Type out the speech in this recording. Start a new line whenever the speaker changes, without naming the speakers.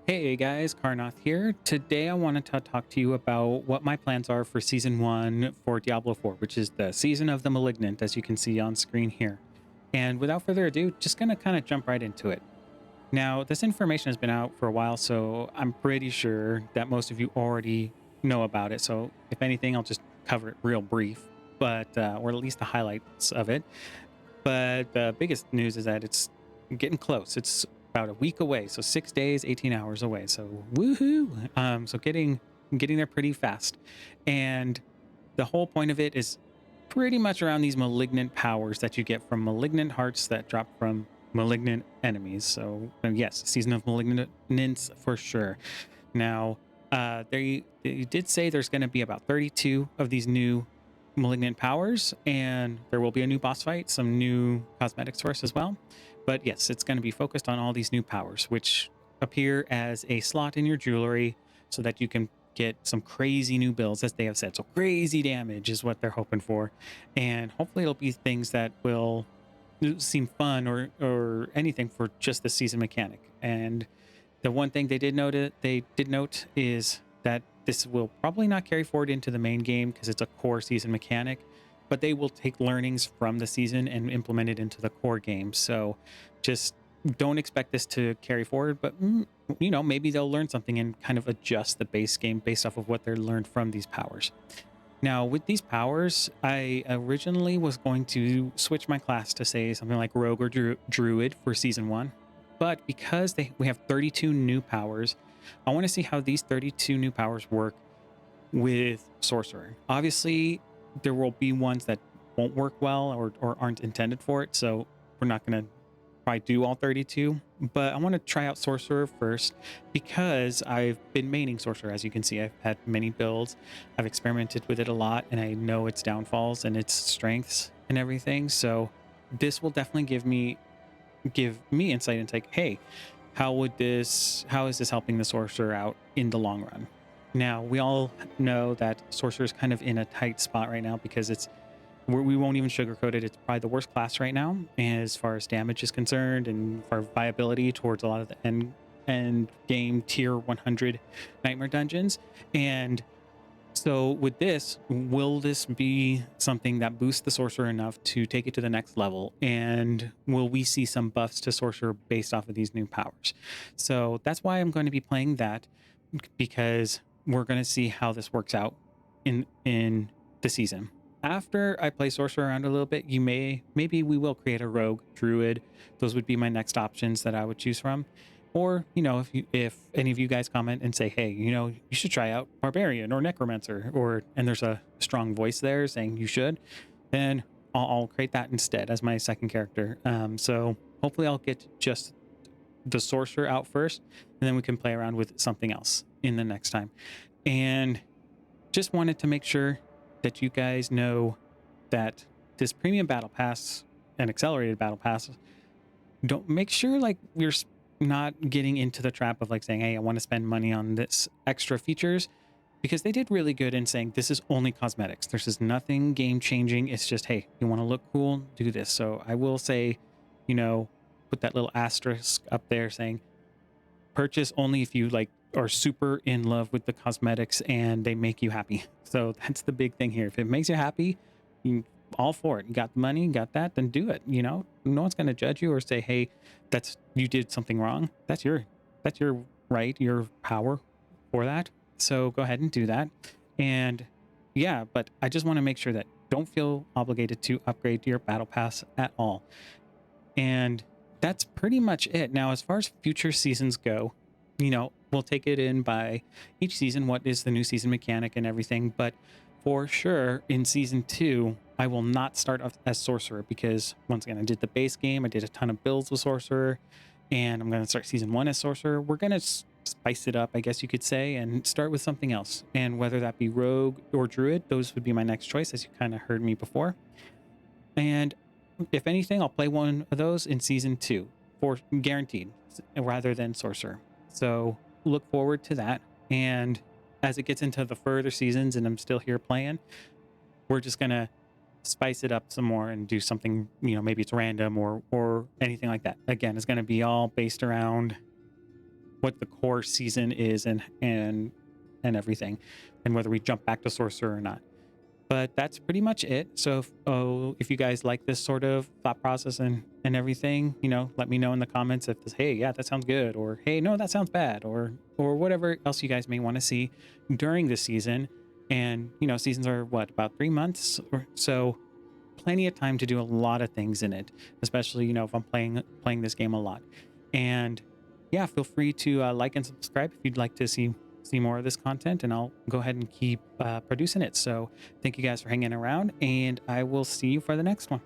Hey guys, Karnath here. Today I wanted to talk to you about what my plans are for Season 1 for Diablo 4, which is the Season of the Malignant, as you can see on screen here. And without further ado, just gonna kind of jump right into it. Now, this information has been out for a while, so I'm pretty sure that most of you already know about it. So if anything, I'll just cover it real brief, but or at least the highlights of it. But the biggest news is that it's getting close. It's about a week away, so 6 days, 18 hours away. So woohoo! So getting there pretty fast, and the whole point of it is pretty much around these malignant powers that you get from malignant hearts that drop from malignant enemies. So yes, season of malignance for sure. Now, they did say there's going to be about 32 of these new malignant powers, and there will be a new boss fight, some new cosmetics for us as well. But yes, it's going to be focused on all these new powers, which appear as a slot in your jewelry so that you can get some crazy new builds, as they have said. So crazy damage is what they're hoping for, and hopefully it'll be things that will seem fun or anything for just the season mechanic. And the one thing they did note is that this will probably not carry forward into the main game because it's a core season mechanic, but they will take learnings from the season and implement it into the core game. So just don't expect this to carry forward, but maybe they'll learn something and kind of adjust the base game based off of what they learned from these powers. Now, with these powers, I originally was going to switch my class to say something like Rogue or Druid for Season 1. But because we have 32 new powers, I want to see how these 32 new powers work with Sorcerer. Obviously, there will be ones that won't work well or aren't intended for it, so we're not going to probably do all 32, but I want to try out Sorcerer first because I've been maining Sorcerer. As you can see, I've had many builds. I've experimented with it a lot, and I know its downfalls and its strengths and everything. So this will definitely give me insight into like, hey, how is this helping the Sorcerer out in the long run? Now, we all know that Sorcerer is kind of in a tight spot right now because we won't even sugarcoat it. It's probably the worst class right now as far as damage is concerned and for viability towards a lot of the end game tier 100 nightmare dungeons. And so with this, will this be something that boosts the sorcerer enough to take it to the next level? And will we see some buffs to sorcerer based off of these new powers? So that's why I'm going to be playing that, because we're going to see how this works out in the season. After I play sorcerer around a little bit, maybe we will create a rogue druid. Those would be my next options that I would choose from. Or, if any of you guys comment and say, hey, you should try out barbarian or necromancer, and there's a strong voice there saying you should, then I'll create that instead as my second character. So hopefully I'll get just the sorcerer out first, and then we can play around with something else in the next time. And just wanted to make sure that you guys know that this premium battle pass and accelerated battle pass, don't make sure like we're not getting into the trap of like saying, hey, I want to spend money on this extra features, because they did really good in saying this is only cosmetics. This is nothing game changing. It's just, hey, you want to look cool, do this. So I will say, put that little asterisk up there saying purchase only if you like are super in love with the cosmetics and they make you happy. So that's the big thing here. If it makes you happy, all for it. You got the money, you got that, then do it. No one's going to judge you or say, hey, you did something wrong. That's your right, your power for that. So go ahead and do that. And yeah, but I just want to make sure that don't feel obligated to upgrade your battle pass at all. And that's pretty much it. Now, as far as future seasons go, we'll take it in by each season, what is the new season mechanic and everything. But for sure, in season 2, I will not start off as sorcerer, because once again, I did the base game, I did a ton of builds with sorcerer, and I'm going to start season 1 as sorcerer. We're going to spice it up, I guess you could say, and start with something else. And whether that be rogue or druid, those would be my next choice, as you kind of heard me before. And if anything, I'll play one of those in season 2 for guaranteed, rather than sorcerer. So look forward to that. And as it gets into the further seasons and I'm still here playing, we're just gonna spice it up some more and do something, maybe it's random or anything like that. Again, it's gonna be all based around what the core season is and everything, and whether we jump back to sorcerer or not. But that's pretty much it. So if you guys like this sort of thought process and everything, let me know in the comments if this, hey, yeah, that sounds good, or hey, no, that sounds bad, or whatever else you guys may want to see during the season. And seasons are what, about 3 months or so, plenty of time to do a lot of things in it, especially if I'm playing this game a lot. And yeah, feel free to like and subscribe if you'd like to see more of this content, and I'll go ahead and keep producing it. So thank you guys for hanging around, and I will see you for the next one.